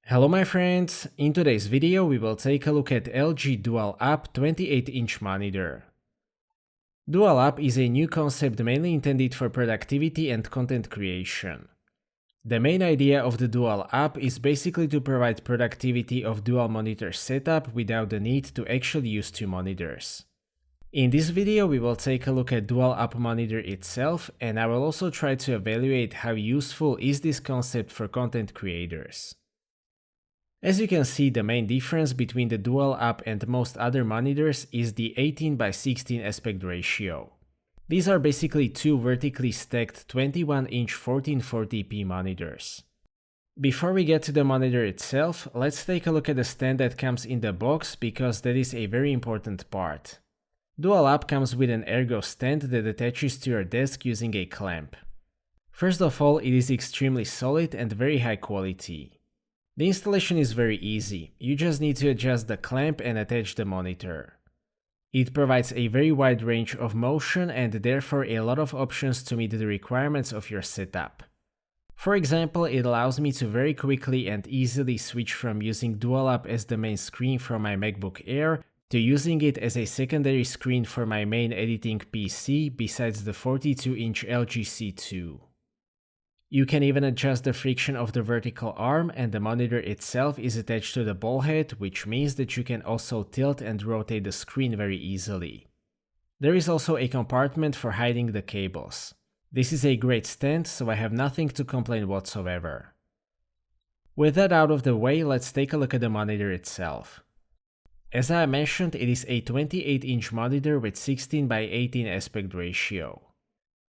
Hello my friends, in today's video we will take a look at LG DualUp 28-inch monitor. DualUp is a new concept mainly intended for productivity and content creation. The main idea of the DualUp is basically to provide productivity of dual monitor setup without the need to actually use two monitors. In this video we will take a look at DualUp monitor itself, and I will also try to evaluate how useful is this concept for content creators. As you can see, the main difference between the DualUp and most other monitors is the 18:16 aspect ratio. These are basically two vertically stacked 21-inch 1440p monitors. Before we get to the monitor itself, let's take a look at the stand that comes in the box, because that is a very important part. DualUp comes with an ergo stand that attaches to your desk using a clamp. First of all, it is extremely solid and very high quality. The installation is very easy, you just need to adjust the clamp and attach the monitor. It provides a very wide range of motion and therefore a lot of options to meet the requirements of your setup. For example, it allows me to very quickly and easily switch from using DualUp as the main screen from my MacBook Air to using it as a secondary screen for my main editing PC besides the 42-inch LG C2. You can even adjust the friction of the vertical arm, and the monitor itself is attached to the ball head, which means that you can also tilt and rotate the screen very easily. There is also a compartment for hiding the cables. This is a great stand, so I have nothing to complain whatsoever. With that out of the way, let's take a look at the monitor itself. As I mentioned, it is a 28-inch monitor with 16:18 aspect ratio.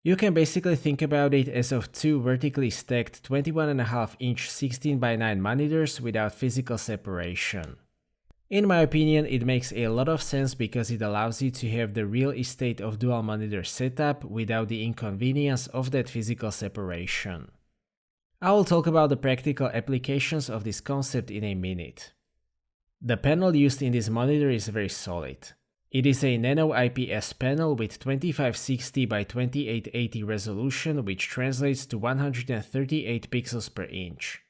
You can basically think about it as of two vertically stacked 21.5-inch 16:9 monitors without physical separation. In my opinion, it makes a lot of sense because it allows you to have the real estate of dual monitor setup without the inconvenience of that physical separation. I will talk about the practical applications of this concept in a minute. The panel used in this monitor is very solid. It is a nano IPS panel with 2560 by 2880 resolution, which translates to 138 pixels per inch.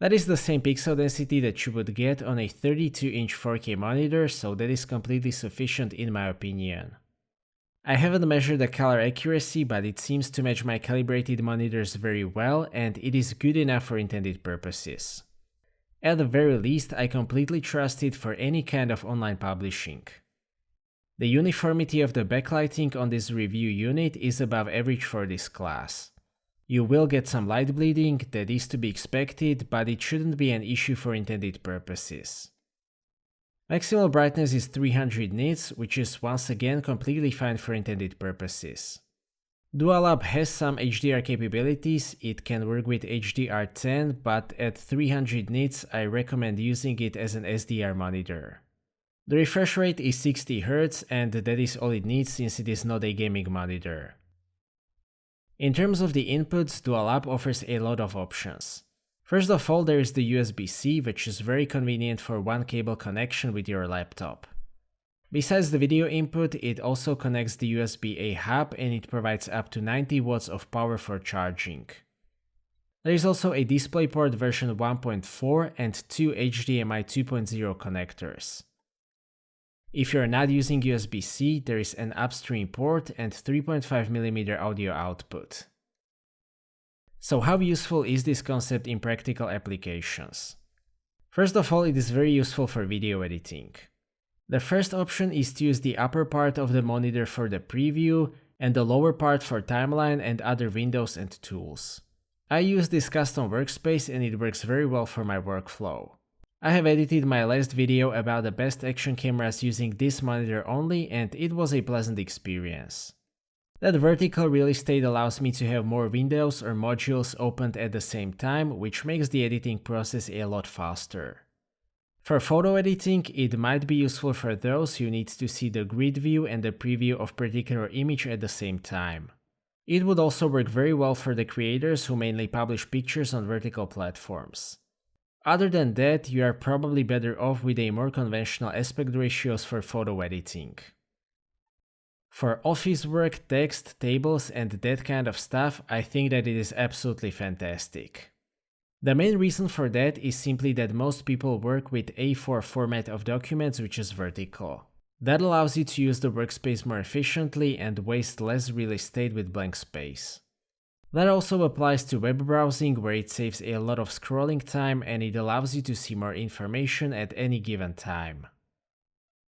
That is the same pixel density that you would get on a 32-inch 4K monitor, so that is completely sufficient in my opinion. I haven't measured the color accuracy, but it seems to match my calibrated monitors very well, and it is good enough for intended purposes. At the very least, I completely trust it for any kind of online publishing. The uniformity of the backlighting on this review unit is above average for this class. You will get some light bleeding, that is to be expected, but it shouldn't be an issue for intended purposes. Maximal brightness is 300 nits, which is once again completely fine for intended purposes. DualUp has some HDR capabilities, it can work with HDR10, but at 300 nits I recommend using it as an SDR monitor. The refresh rate is 60 Hz, and that is all it needs since it is not a gaming monitor. In terms of the inputs, DualUp offers a lot of options. First of all, there is the USB-C, which is very convenient for one cable connection with your laptop. Besides the video input, it also connects the USB-A hub, and it provides up to 90 watts of power for charging. There is also a DisplayPort version 1.4 and two HDMI 2.0 connectors. If you're not using USB-C, there is an upstream port and 3.5mm audio output. So how useful is this concept in practical applications? First of all, it is very useful for video editing. The first option is to use the upper part of the monitor for the preview and the lower part for timeline and other windows and tools. I use this custom workspace and it works very well for my workflow. I have edited my last video about the best action cameras using this monitor only, and it was a pleasant experience. That vertical real estate allows me to have more windows or modules opened at the same time, which makes the editing process a lot faster. For photo editing, it might be useful for those who need to see the grid view and the preview of particular image at the same time. It would also work very well for the creators who mainly publish pictures on vertical platforms. Other than that, you are probably better off with a more conventional aspect ratios for photo editing. For office work, text, tables and that kind of stuff, I think that it is absolutely fantastic. The main reason for that is simply that most people work with A4 format of documents, which is vertical. That allows you to use the workspace more efficiently and waste less real estate with blank space. That also applies to web browsing, where it saves a lot of scrolling time and it allows you to see more information at any given time.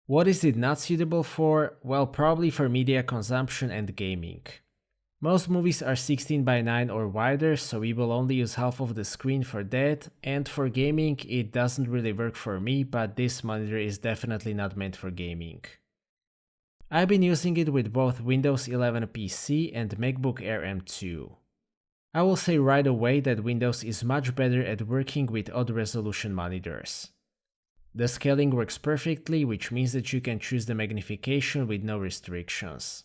What is it not suitable for? Well, probably for media consumption and gaming. Most movies are 16:9 or wider, so we will only use half of the screen for that, and for gaming it doesn't really work for me, but this monitor is definitely not meant for gaming. I've been using it with both Windows 11 PC and MacBook Air M2. I will say right away that Windows is much better at working with odd resolution monitors. The scaling works perfectly, which means that you can choose the magnification with no restrictions.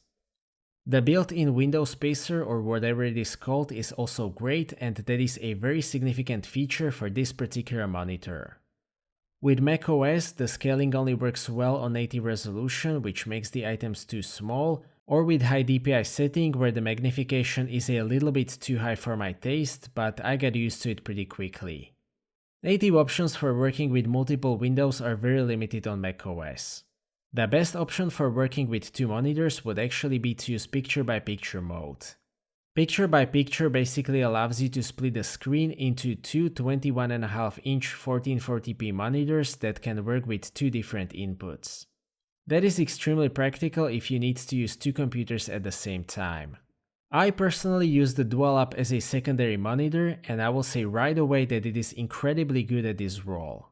The built-in window spacer, or whatever it is called, is also great, and that is a very significant feature for this particular monitor. With macOS, the scaling only works well on native resolution, which makes the items too small, or with high DPI setting where the magnification is a little bit too high for my taste, but I got used to it pretty quickly. Native options for working with multiple windows are very limited on macOS. The best option for working with two monitors would actually be to use picture-by-picture mode. Picture-by-picture basically allows you to split the screen into two 21.5-inch 1440p monitors that can work with two different inputs. That is extremely practical if you need to use two computers at the same time. I personally use the DualUp as a secondary monitor, and I will say right away that it is incredibly good at this role.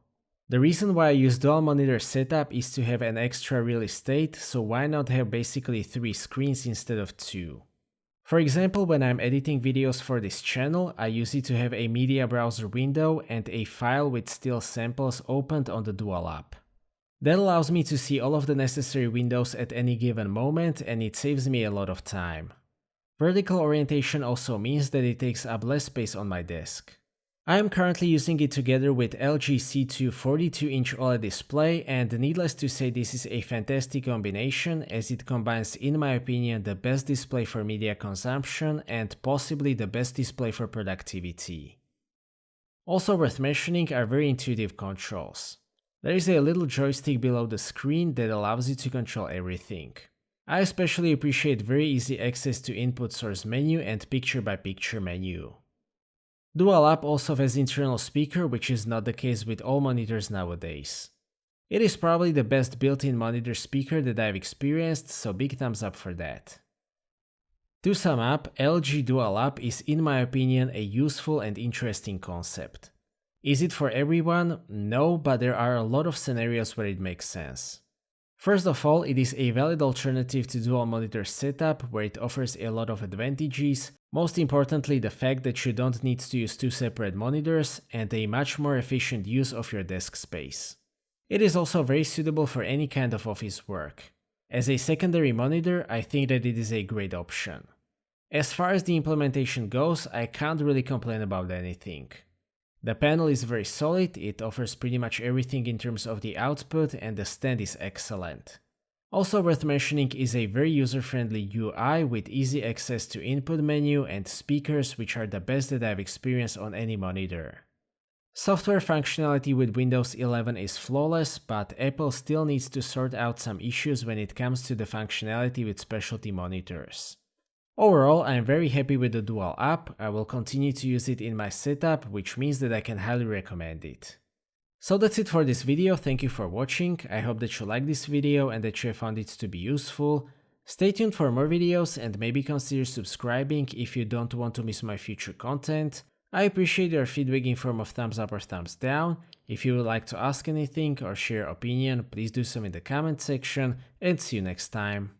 The reason why I use dual monitor setup is to have an extra real estate, so why not have basically 3 screens instead of 2? For example, when I'm editing videos for this channel, I use it to have a media browser window and a file with still samples opened on the DualUp. That allows me to see all of the necessary windows at any given moment, and it saves me a lot of time. Vertical orientation also means that it takes up less space on my desk. I am currently using it together with LG C2 42-inch OLED display, and needless to say this is a fantastic combination as it combines, in my opinion, the best display for media consumption and possibly the best display for productivity. Also worth mentioning are very intuitive controls. There is a little joystick below the screen that allows you to control everything. I especially appreciate very easy access to input source menu and picture-by-picture menu. DualUp also has internal speaker, which is not the case with all monitors nowadays. It is probably the best built-in monitor speaker that I've experienced, so big thumbs up for that. To sum up, LG DualUp is, in my opinion, a useful and interesting concept. Is it for everyone? No, but there are a lot of scenarios where it makes sense. First of all, it is a valid alternative to dual monitor setup where it offers a lot of advantages, most importantly the fact that you don't need to use two separate monitors and a much more efficient use of your desk space. It is also very suitable for any kind of office work. As a secondary monitor, I think that it is a great option. As far as the implementation goes, I can't really complain about anything. The panel is very solid, it offers pretty much everything in terms of the output, and the stand is excellent. Also worth mentioning is a very user-friendly UI with easy access to input menu and speakers, which are the best that I've experienced on any monitor. Software functionality with Windows 11 is flawless, but Apple still needs to sort out some issues when it comes to the functionality with specialty monitors. Overall, I am very happy with the DualUp. I will continue to use it in my setup, which means that I can highly recommend it. So that's it for this video, thank you for watching, I hope that you liked this video and that you have found it to be useful. Stay tuned for more videos and maybe consider subscribing if you don't want to miss my future content. I appreciate your feedback in form of thumbs up or thumbs down. If you would like to ask anything or share your opinion, please do so in the comment section, and see you next time.